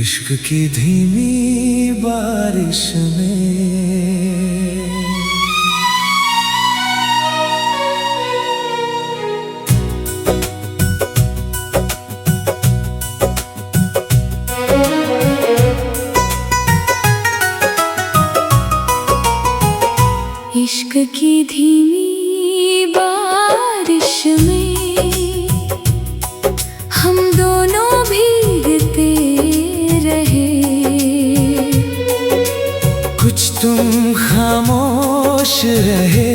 इश्क की धीमी बारिश में इश्क की धीमी बारिश में हम दोनों भीगते रहे। कुछ तुम खामोश रहे,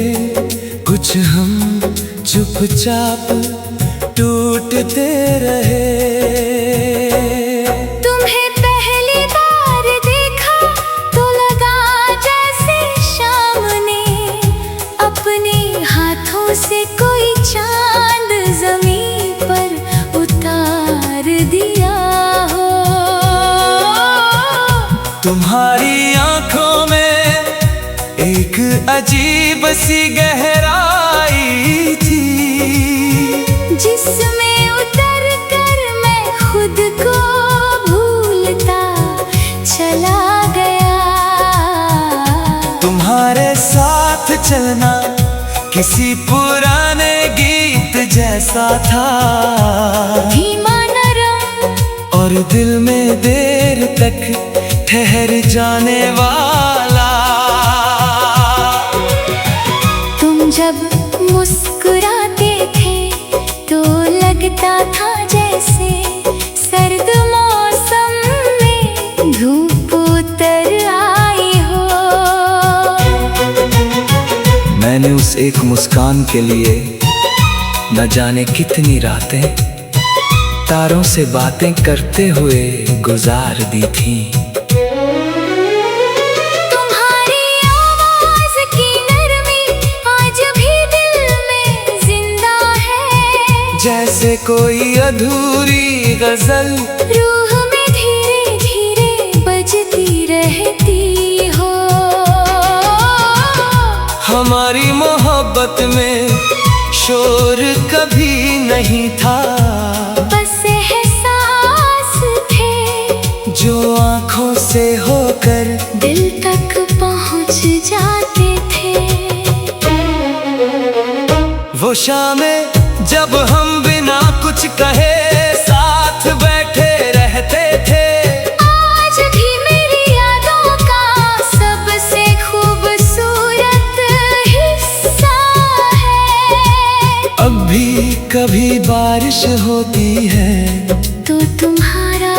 कुछ हम चुपचाप टूटते रहे। तुम्हें पहली बार देखा तो लगा जैसे शाम ने अपने हाथों से कोई चांद जमीन पर उतार दिया हो। तुम्हारी आंखों में एक अजीब सी गहराई थी, जिसमें उतर कर मैं खुद को भूलता चला गया। तुम्हारे साथ चलना किसी पुराने गीत जैसा था, धीमा नरम और दिल में देर तक ठहर जाने वाला। तुम जब मुस्कुराते थे तो लगता था जैसे सर्द मौसम में धूप उतर आई हो। मैंने उस एक मुस्कान के लिए न जाने कितनी रातें तारों से बातें करते हुए गुजार दी थी। तुम्हारी आवाज की नरमी आज भी दिल में जिंदा है, जैसे कोई अधूरी गजल रूह में धीरे धीरे बजती रहती हो। हमारी मोहब्बत में शोर कभी नहीं था, बस एहसास थे जो आंखों से होकर दिल तक पहुंच जाते थे। वो शामें जब हम बिना कुछ कहे साथ बैठे रहते थे। आज भी मेरी यादों का सबसे खूबसूरत हिस्सा है। अब भी कभी बारिश होती है तो तुम्हारा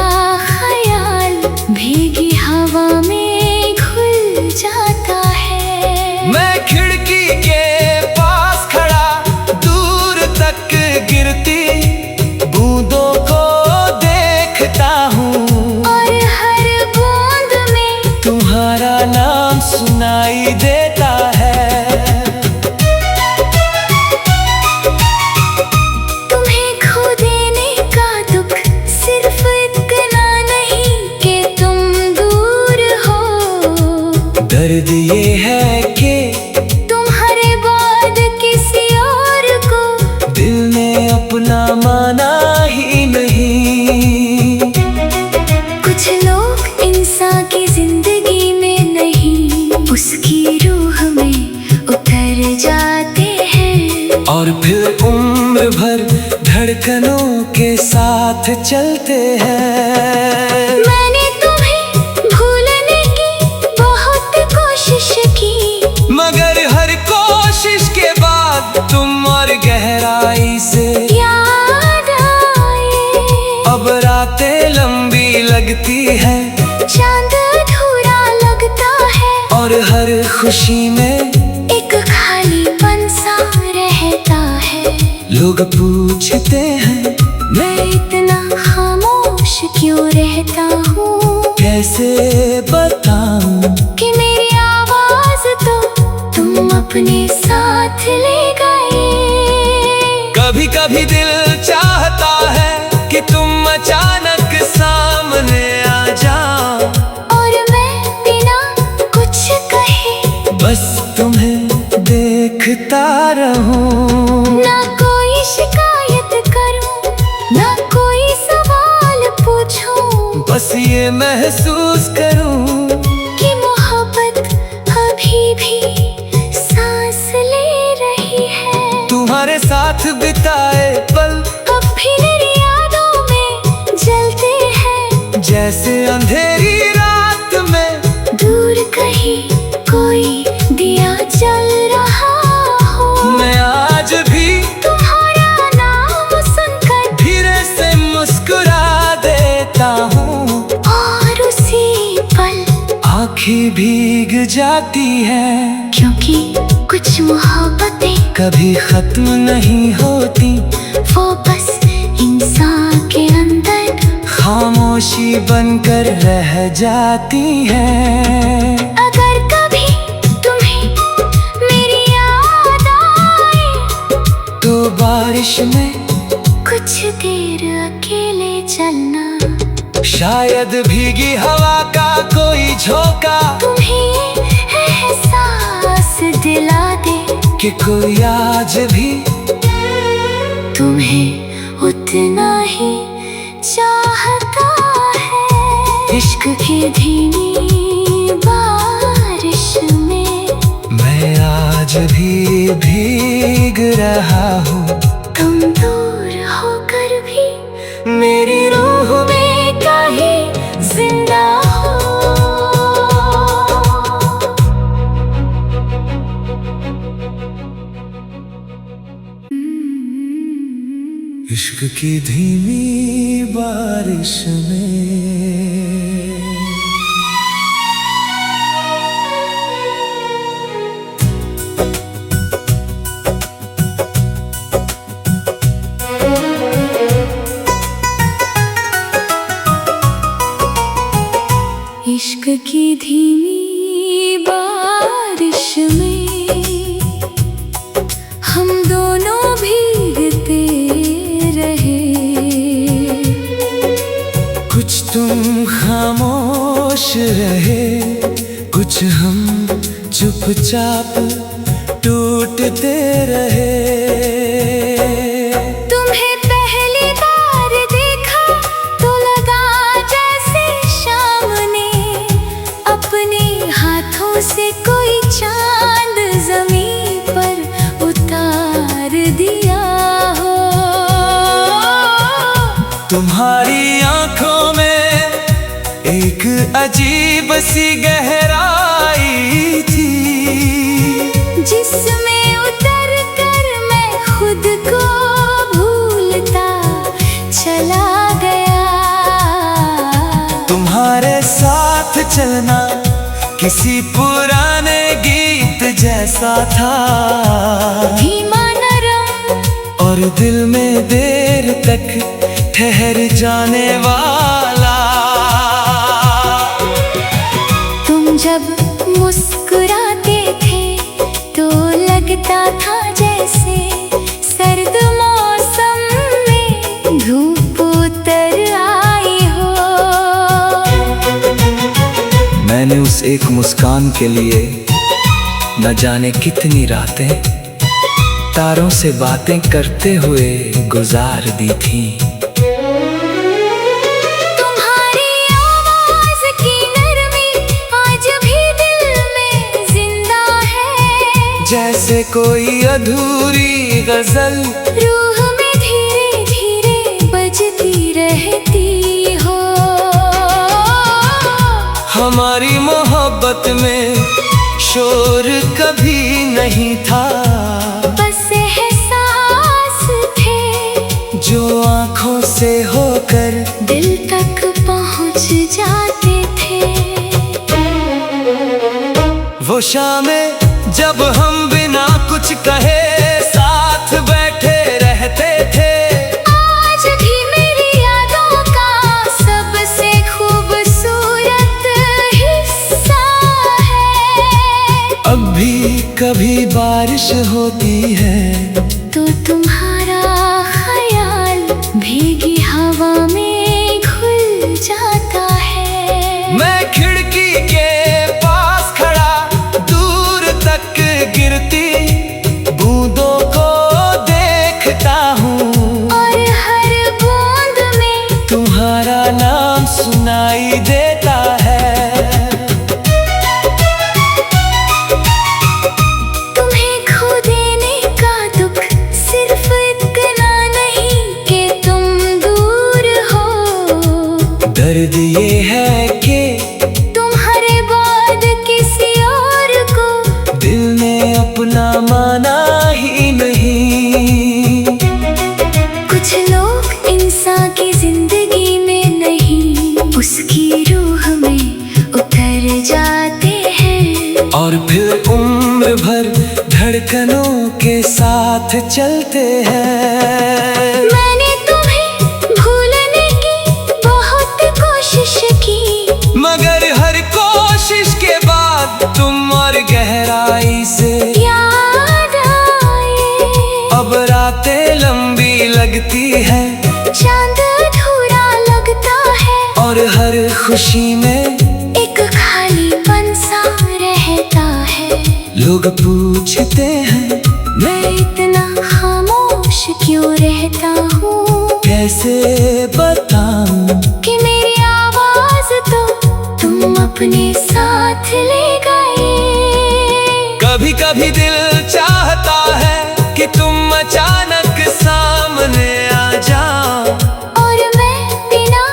ख्याल भीगी हवा में घुल जाता है। मैं खिड़की के पास खड़ा दूर तक गिरती बूंदों को देखता हूँ, और हर बूंद में तुम्हारा नाम सुनाई देता है। तुम्हें खो देने का दुख सिर्फ इतना नहीं कि तुम दूर हो, दर्द ये है कि तुम्हारे बाद किसी और को दिल ने अपना माना ही नहीं। कुछ लोग इंसान की जिंदगी में नहीं, उसकी रूह में उतर जाते हैं, और फिर उम्र भर धड़कनों के साथ चलते हैं। मैंने तुम्हें भूलने की बहुत कोशिश की, मगर हर कोशिश के बाद तुम और गहराई से याद आए। अब रातें लंबी लगती है, चांद अधूरा लगता है, और हर खुशी में एक खालीपन सा रहता है। लोग पूछते हैं मैं इतना खामोश क्यों रहता हूँ, कैसे बताऊं कि मेरी आवाज तो तुम अपने साथ ले गए। कभी कभी दिल चाहता है कि तुम अचानक सामने आ जाओ, और मैं बिना कुछ कहे बस तुम्हें देखता रहूं। ना कोई शिकायत करूं, ना कोई सवाल पूछूं, बस ये महसूस करूं कि मोहब्बत अभी भी सांस ले रही है। तुम्हारे साथ बिताए पल अब भी मेरी यादों में जलते हैं, जैसे अंधेरी रात में दूर कहीं कोई दिया जल रहा हो। मैं आज भी तुम्हारा नाम सुनकर धीरे से मुस्कुरा देता हूँ, और उसी पल आँखें भीग जाती है, क्योंकि कुछ मोहब्बतें कभी खत्म नहीं होती। वो बस इंसान के अंदर खामोशी बनकर रह जाती है। अगर कभी तुम्हें मेरी याद आए तो बारिश में कुछ देर अकेले चलना, शायद भीगी हवा का कोई झोंका तुम्हें एहसास दिला दे कि कोई आज भी तुम्हें उतना ही चाहता है। इश्क की धीमी बारिश में मैं आज भी भीग रहा हूँ, तुम दूर होकर भी मेरी रूह में कहीं जिंदा हो। इश्क की धीमी बारिश में। इश्क की धीमी बारिश में हम दोनों भीगते रहे, कुछ तुम खामोश रहे, कुछ हम चुपचाप टूटते रहे। तुम्हें पहली बार देखा तो लगा जैसे शाम ने अपने हाथों से कोई चांद जमीन पर उतार दिया हो। तुम्हारी आंखों में एक अजीब सी गहराई थी, जिसमें उतर कर मैं खुद को भूलता चला गया। तुम्हारे साथ चलना किसी पुराने गीत जैसा था, धीमा नरम और दिल में देर तक ठहर जाने वाला। तुम जब मुस्कुराते थे तो लगता था जैसे सर्द मौसम में धूप उतर आई हो। मैंने उस एक मुस्कान के लिए न जाने कितनी रातें तारों से बातें करते हुए गुजार दी थी। तुम्हारी आवाज की नरमी आज भी दिल में जिंदा है, जैसे कोई अधूरी गजल रूह में धीरे धीरे बजती रहती हो। हमारी मोहब्बत में शोर कभी नहीं था, बस एहसास थे जो आंखों से होकर दिल तक पहुंच जाते थे। वो शामें जब हम बिना कुछ कहे साथ बैठे रहते थे, आज भी मेरी यादों का सबसे खूबसूरत हिस्सा है। अब भी कभी बारिश होती है तो तुम्हारा ख्याल भीगी हवा में घुल जाता है। मैं खिड़की के पास खड़ा दूर तक गिरती बूंदों को देखता हूँ, और हर बूंद में तुम्हारा नाम सुनाई देता है। तुम्हें खो देने का दुख सिर्फ इतना नहीं कि तुम दूर हो, दर्द ये है कि तुम्हारे बाद किसी और को दिल ने अपना माना ही नहीं। कुछ लोग इंसान की जिंदगी में नहीं, उसकी रूह में उतर जाते हैं, और फिर उम्र भर धड़कनों के साथ चलते हैं। मैंने तुम्हें भूलने की बहुत कोशिश की, मगर हर कोशिश के बाद तुम और गहराई से याद आए। अब रातें लंबी लगती है, चांद अधूरा लगता है, और हर खुशी में एक खालीपन सा रहता है। लोग पूछते हैं मैं इतना खामोश क्यों रहता हूँ, कैसे बताऊं कि मेरी आवाज तो तुम अपने साथ ले गए। कभी कभी दिल चाहता है कि तुम अचानक सामने आ जाओ, और मैं बिना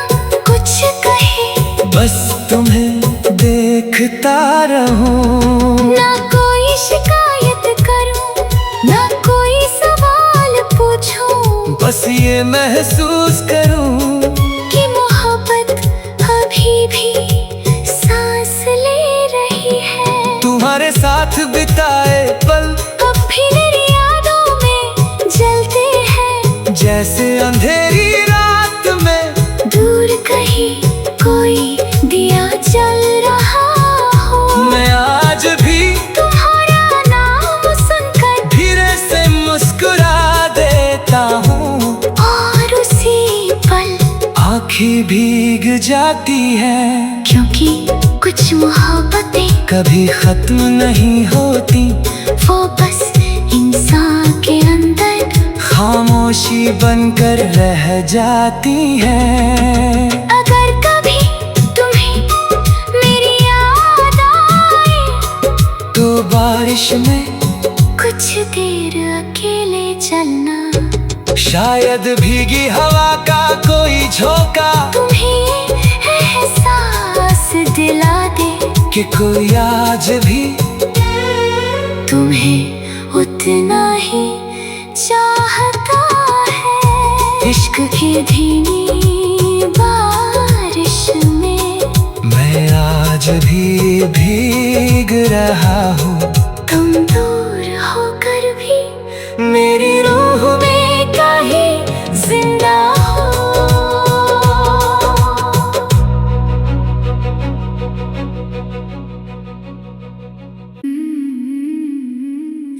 कुछ कहे बस तुम्हें देखता रहूं। ना कोई शिकायत करूं, ना कोई सवाल पूछूं, बस ये महसूस करूं कि मोहब्बत अभी भी सांस ले रही है। तुम्हारे साथ बिताए पल अब भी मेरी यादों में जलते हैं, जैसे अंधेरी रात में दूर कहीं कोई दिया जल रहा हो। मैं आज भी तुम्हारा नाम सुनकर धीरे से मुस्कुरा देता हूँ, और उसी पल आँखें भीग जाती है। क्योंकि कुछ मोहब्बतें कभी खत्म नहीं होती, वो बस इंसान के अंदर खामोशी बनकर रह जाती है। अगर कभी तुम्हें मेरी याद आए, तो बारिश में कुछ देर अकेले चलना, शायद भीगी हवा का कोई झोंका तुम्हें एहसास दिला दे कि कोई आज भी तुम्हें उतना ही चाहता है। इश्क की धीमी बारिश में मैं आज भी भीग रहा हूँ, तुम दूर होकर भी मेरी रूह में कहीं जिंदा हो।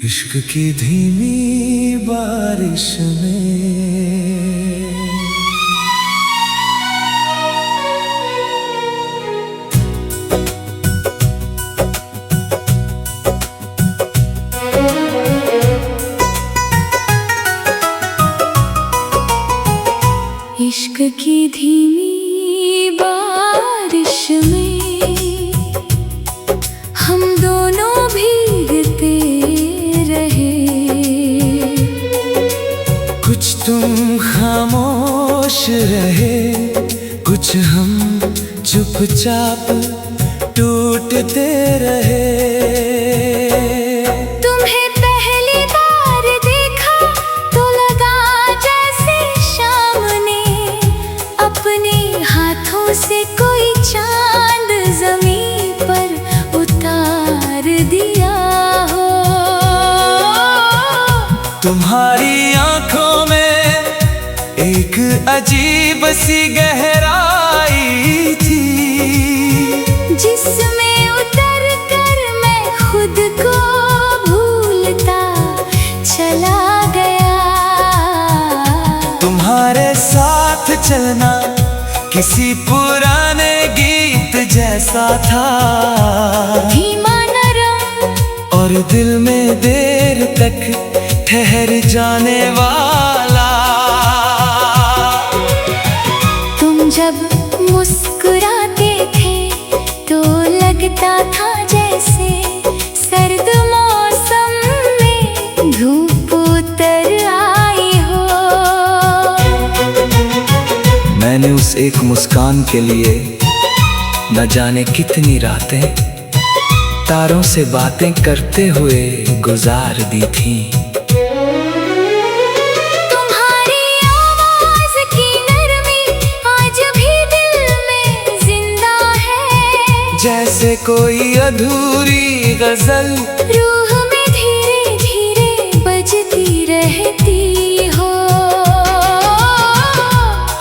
इश्क की धीमी बारिश में। इश्क की धीमी बारिश में हम दोनों भीगते रहे, कुछ तुम खामोश रहे, कुछ हम चुपचाप टूटते रहे। तुम्हें पहली बार देखा तो लगा जैसे शाम ने अपने हाथों से कोई चांद जमीन पर उतार दिया हो। तुम्हारी आंखों में एक अजीब सी गहराई थी, जिसमें उतर कर मैं खुद को भूलता चला गया। तुम्हारे साथ चलना किसी पुराने गीत जैसा था, धीमा नरम और दिल में देर तक ठहर जाने वाला। तुम जब मुस्कुराते थे तो लगता था जैसे सर्द मौसम में धूप उतर आई हो। मैंने उस एक मुस्कान के लिए न जाने कितनी रातें तारों से बातें करते हुए गुजार दी थी। तुम्हारी आवाज की नरमी आज भी दिल में जिंदा है, जैसे कोई अधूरी गजल रूह में धीरे धीरे बजती रहती हो।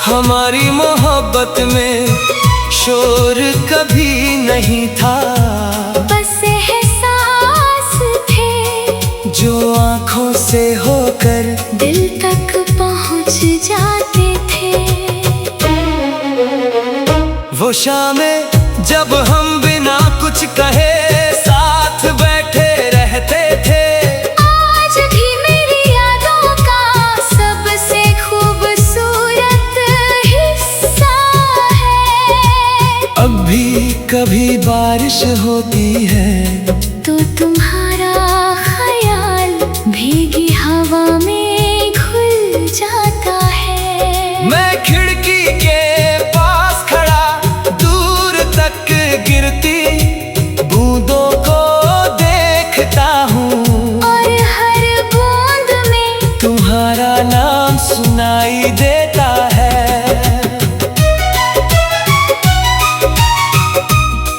हमारी मोहब्बत में शोर कभी नहीं था, बस एहसास थे जो आंखों से होकर दिल तक पहुंच जाते थे। वो शामें जब हम बिना कुछ कहे साथ बैठे रहते थे, आज भी मेरी यादों का सबसे खूबसूरत हिस्सा है। अब भी कभी बारिश होती है तो तुम्हारा ख्याल भीगी हवा में घुल जाता है। मैं खिड़की के पास खड़ा दूर तक गिरती बूंदों को देखता हूँ, और हर बूंद में तुम्हारा नाम सुनाई देता है।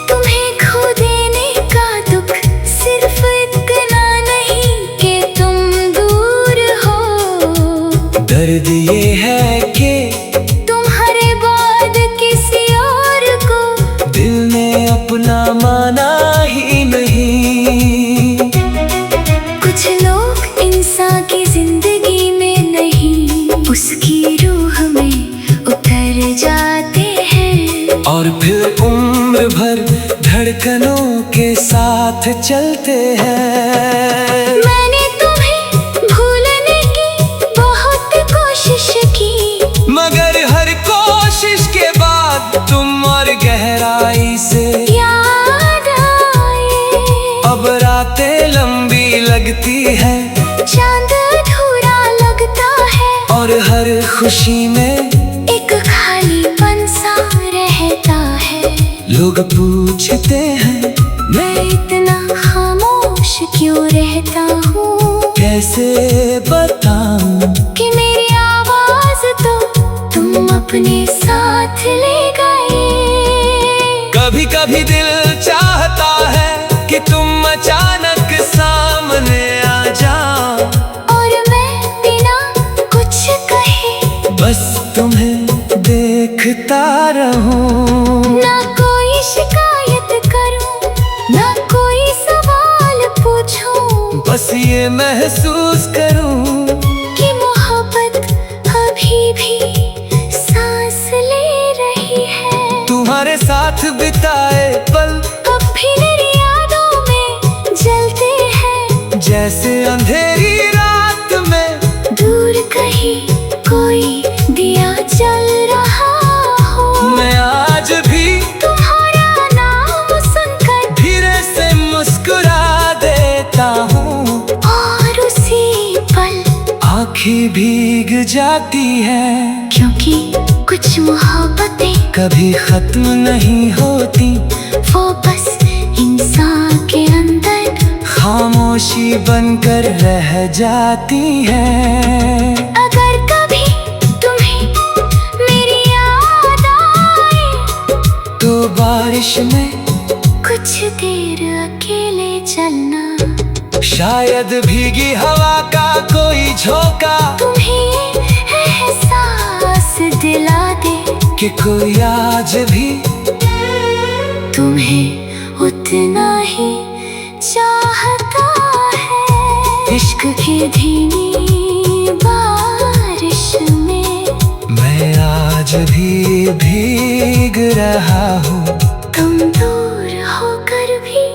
तुम्हें खो देने का दुख सिर्फ इतना नहीं कि तुम दूर हो, दर्द ये है कि तुम्हारे बाद किसी और को दिल ने अपना माना ही नहीं। कुछ लोग इंसान की जिंदगी में नहीं, उसकी रूह में उतर जाते हैं, और फिर उम्र भर धड़कनों के साथ चलते हैं। मैंने तुम्हें भूलने की बहुत कोशिश की, मगर हर कोशिश के बाद तुम और गहराई से याद आए। अब रातें लंबी लगती है चांद अधूरा लगता है, और हर खुशी में एक खालीपन सा रहता है। लोग पूछते हैं मैं इतना खामोश क्यों रहता हूँ, कैसे बताऊं कि मेरी आवाज तो तुम अपने साथ ले गए। कभी कभी दिल चाहता है कि तुम अचानक सामने आ जाओ, और मैं बिना कुछ कहे बस तुम्हें देखता रहूं। ना कोई शिकायत करूं, ना कोई सवाल पूछूं, बस ये महसूस करूं कि मोहब्बत अभी भी सांस ले रही है। तुम्हारे साथ बिताए पल अब भी मेरी यादों में जलते हैं, जैसे अंधेरी रात में दूर कहीं कोई दिया जल रहा हो। मैं आज भी तुम्हारा नाम सुनकर धीरे से मुस्कुरा देता हूँ, और उसी पल आँखें भीग जाती है। क्योंकि कुछ मोहब्बतें कभी खत्म नहीं होती, वो बस इंसान के अंदर खामोशी बनकर रह जाती है। अगर कभी तुम्हें मेरी याद आए तो बारिश में कुछ देर अकेले चलना, शायद भीगी हवा का कोई झोंका तुम्हें एहसास दिला दे कि कोई आज भी तुम्हें उतना ही चाहता है। इश्क की धीमी बारिश में मैं आज भी भीग रहा हूँ, तुम दूर होकर भी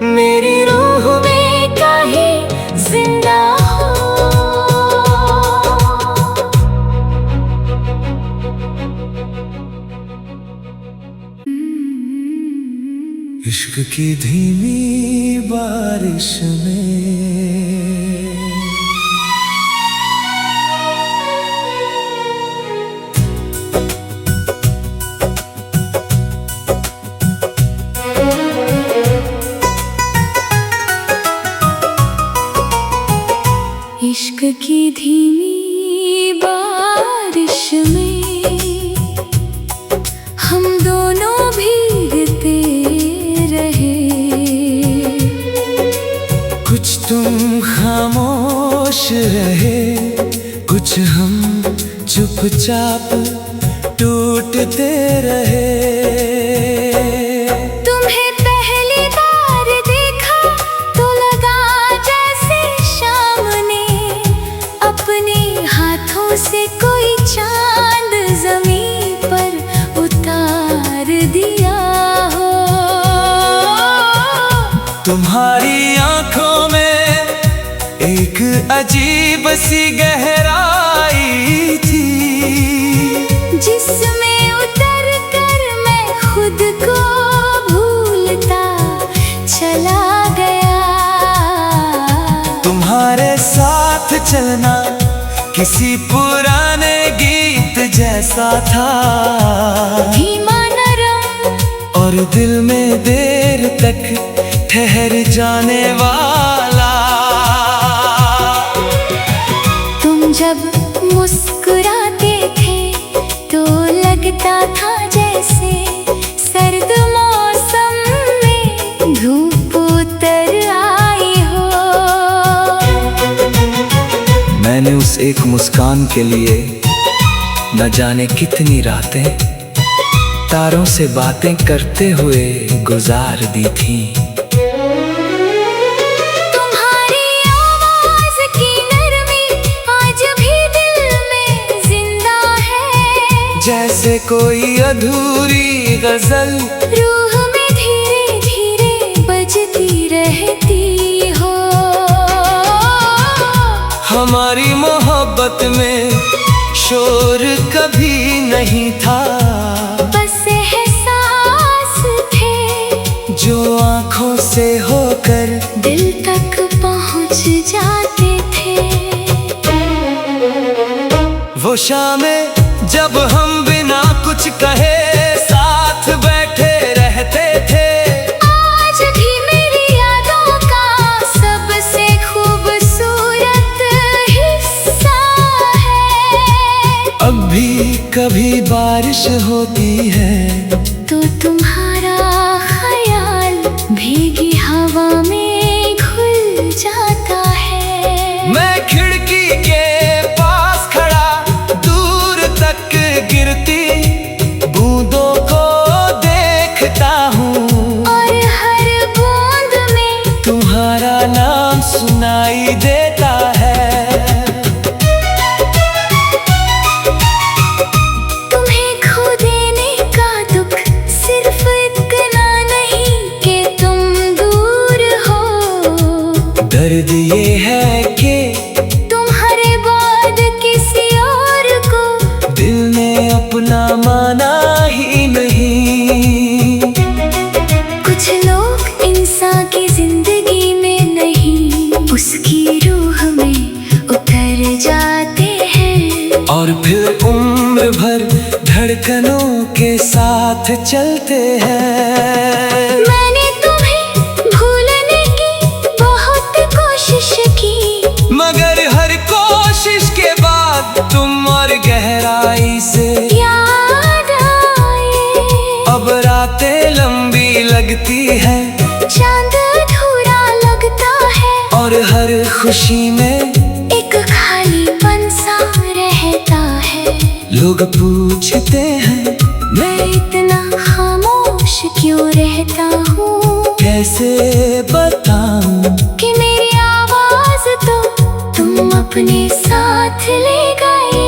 मेरी रूह में कहीं जिंदा हो। इश्क की धीमी बारिश में इश्क की धीमी बारिश में हम दोनों भीगते रहे। कुछ तुम खामोश रहे, कुछ हम चुपचाप टूटते रहे। तुम्हें पहली बार देखा तो लगा जैसे शाम ने अपने हाथों से कोई चांद जमीन पर उतार दिया हो। तुम्हारी आंखों में एक अजीब सी गहराई थी, जिसमें उतर कर मैं खुद को भूलता चला गया। तुम्हारे साथ चलना किसी पुराने गीत जैसा था, धीमा नरम और दिल में देर तक ठहर जाने वाला। तुम जब मुस्कुराते थे तो लगता था जैसे सर्द मौसम में धूप उतर आई हो। मैंने उस एक मुस्कान के लिए न जाने कितनी रातें तारों से बातें करते हुए गुजार दी थी। तुम्हारी आवाज की नरमी आज भी दिल में जिंदा है, जैसे कोई अधूरी गजल रूह में धीरे धीरे बजती रहती हो। हमारी मोहब्बत में शोर कभी नहीं था, बस एहसास थे जो आंखों से होकर दिल तक पहुंच जाते थे। वो शामें जब हम बिना कुछ कहे साथ बैठे रहते थे। आज भी मेरी यादों का सबसे खूबसूरत हिस्सा है। अब भी कभी बारिश होती है तो तुम्हारा ख्याल भीगी हवा में घुल जाता है। मैं खिड़की के पास खड़ा दूर तक गिरती बूंदों को देखता हूँ, और हर बूंद में तुम्हारा नाम सुनाई देता है। तुम्हें खो देने का दुख सिर्फ इतना नहीं कि तुम दूर हो। दर्द ये है कि तुम्हारे बाद किसी और को दिल ने अपना माना ही नहीं। कुछ लोग इंसान की जिंदगी में नहीं, उसकी रूह में उतर जाते हैं, और फिर उम्र भर धड़कनों के साथ चलते हैं। मैंने तुम्हें भूलने की बहुत कोशिश की, मगर हर कोशिश के बाद तुम और गहराई से याद आए। अब रातें लंबी लगती है चांद अधूरा लगता है, और हर खुशी में एक खालीपन सा रहता है। लोग पूछते हैं मैं इतना खामोश क्यों रहता हूँ, कैसे बताऊं कि मेरी आवाज तो तुम अपने साथ ले गए।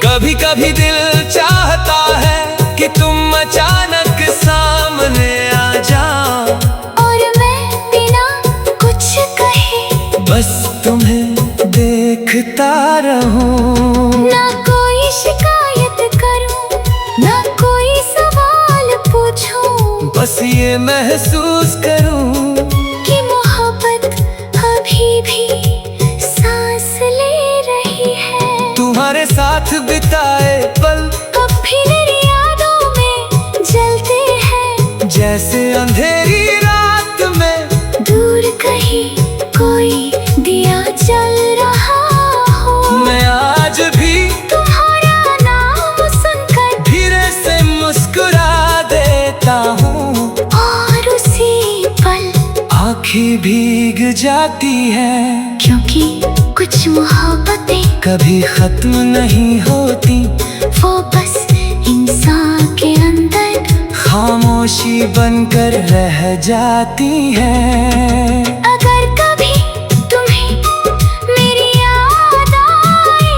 कभी कभी दिल चाहता है कि तुम अचानक सामने आ जाओ, और मैं बिना कुछ कहे बस तुम्हें देखता रहूं। ना कोई शिकायत करूं, ना कोई सवाल पूछूं, बस ये महसूस करूं कि मोहब्बत अभी भी सांस ले रही है। तुम्हारे साथ बिताए पल अब भी मेरी यादों में जलते हैं, जैसे अंधेरी रात में दूर कहीं कोई दिया जल रहा हो। मैं आज भी तुम्हारा नाम सुनकर धीरे से मुस्कुरा देता हूँ, और उसी पल आँखें भीग जाती हैं, क्योंकि कुछ मोहब्बतें कभी खत्म नहीं होती। वो बस इंसान के अंदर खामोशी बनकर रह जाती हैं। अगर कभी तुम्हें मेरी याद आए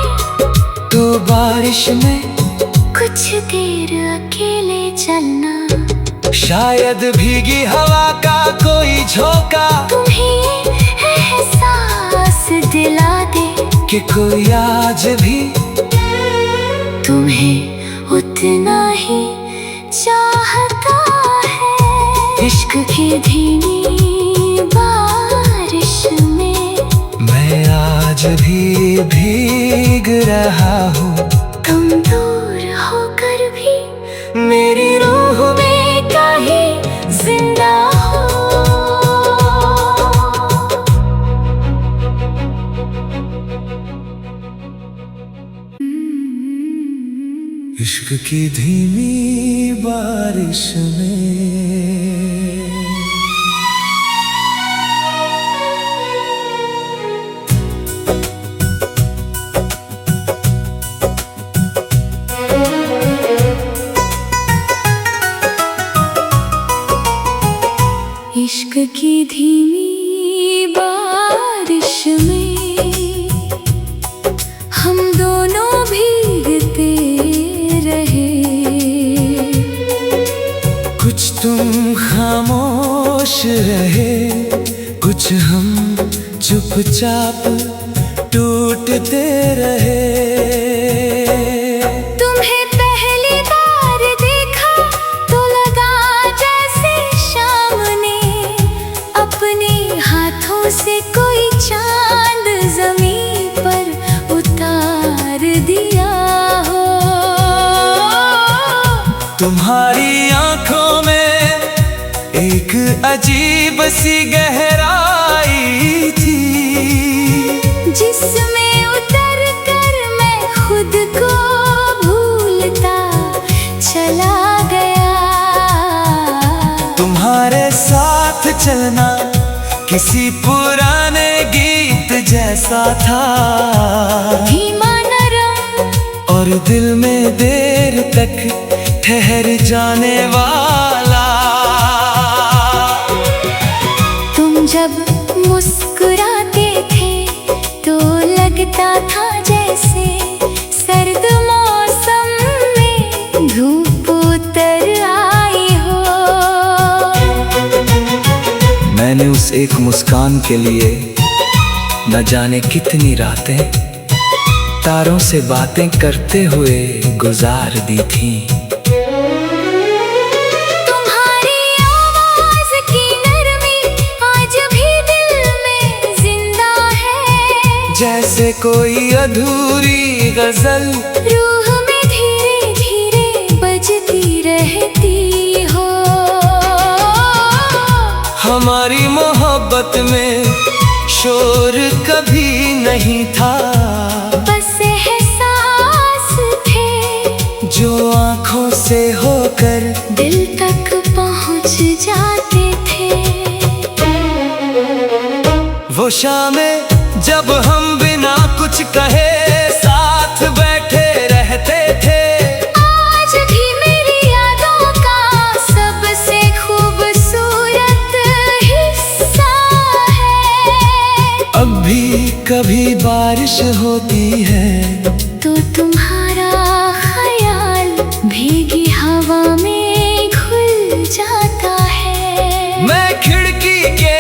तो बारिश में कुछ देर अकेले चलना, शायद भीगी हवा का कोई झोंका तुम्हें एहसास दिला दे कि कोई आज भी तुम्हें उतना ही चाहता है। इश्क की धीमी बारिश में मैं आज भी भीग रहा हूँ, तुम दूर होकर भी मेरी रूह में कहीं जिंदा हो। इश्क की धीमी बारिश में। इश्क की धीमी बारिश में हम दोनों भीगते रहे, कुछ तुम खामोश रहे, कुछ हम चुपचाप टूटते रहे। तुम्हें पहली बार देखा तो लगा जैसे शाम ने अपने हाथों से कोई चांद जमीन पर उतार दिया हो। तुम्हारी आंखों में एक अजीब सी गहराई थी, जिसमें उतर कर मैं खुद को भूलता चला गया। तुम्हारे साथ चलना किसी पुराने गीत जैसा था, धीमा नरम और दिल में देर तक ठहर जाने वाला। तुम जब मुस्कुराते थे तो लगता था जैसे सर्द मौसम में धूप उतर आई हो। मैंने उस एक मुस्कान के लिए न जाने कितनी रातें तारों से बातें करते हुए गुजार दी थी। तुम्हारी आवाज की नरमी आज भी दिल में जिंदा है, जैसे कोई अधूरी गजल रूह में धीरे धीरे बजती रहती हो। हमारी मोहब्बत में शोर कभी नहीं था, बस एहसास थे जो आंखों से होकर दिल तक पहुंच जाते थे। वो शामें जब हम बिना कुछ कहे साथ बैठे रहते थे, आज भी मेरी यादों का सबसे खूबसूरत हिस्सा है। अब भी कभी बारिश होती है तो तुम्हारा ख्याल भीगी हवा में घुल जाता है। मैं खिड़की के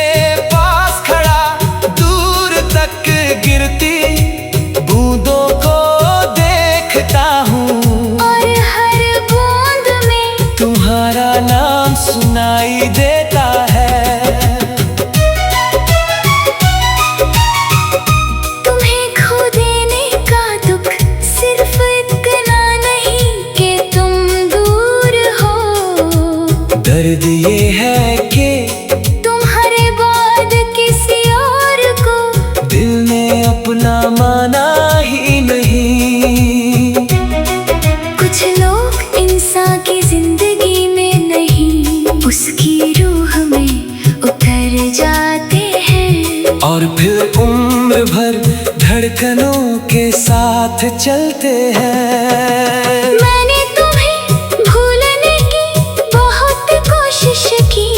पास खड़ा दूर तक गिरती बूंदों को देखता हूँ, और हर बूंद में तुम्हारा नाम सुनाई देता है। तुम्हें खो देने का दुख सिर्फ इतना नहीं कि तुम दूर हो, दर्द ये है कि तुम्हारे बाद किसी और को दिल ने अपना माना ही नहीं। कुछ लोग इंसान की जिंदगी में नहीं, उसकी रूह में उतर जाते हैं, और फिर उम्र भर धड़कनों के साथ चलते हैं। मैंने तुम्हें भूलने की बहुत कोशिश की,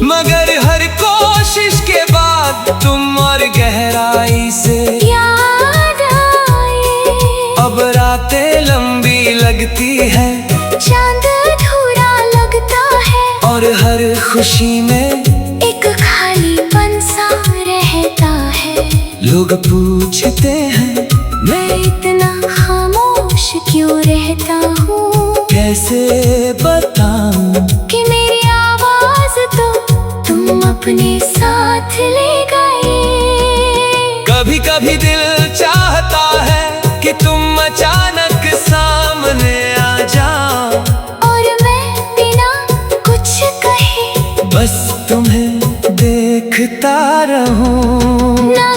मगर हर कोशिश के बाद तुम और गहराई से याद आए। अब रातें लंबी लगती है, चांद अधूरा लगता है, और हर खुशी में एक खालीपन सा रहता है। लोग पूछते हैं मैं इतना खामोश क्यों रहता हूँ, कैसे बताऊं कि मेरी आवाज तो तुम अपने साथ ले गए। कभी कभी दिल चाहता है कि तुम अचानक सामने आ जाओ, और मैं बिना कुछ कहे बस तुम्हें देखता रहूं। ना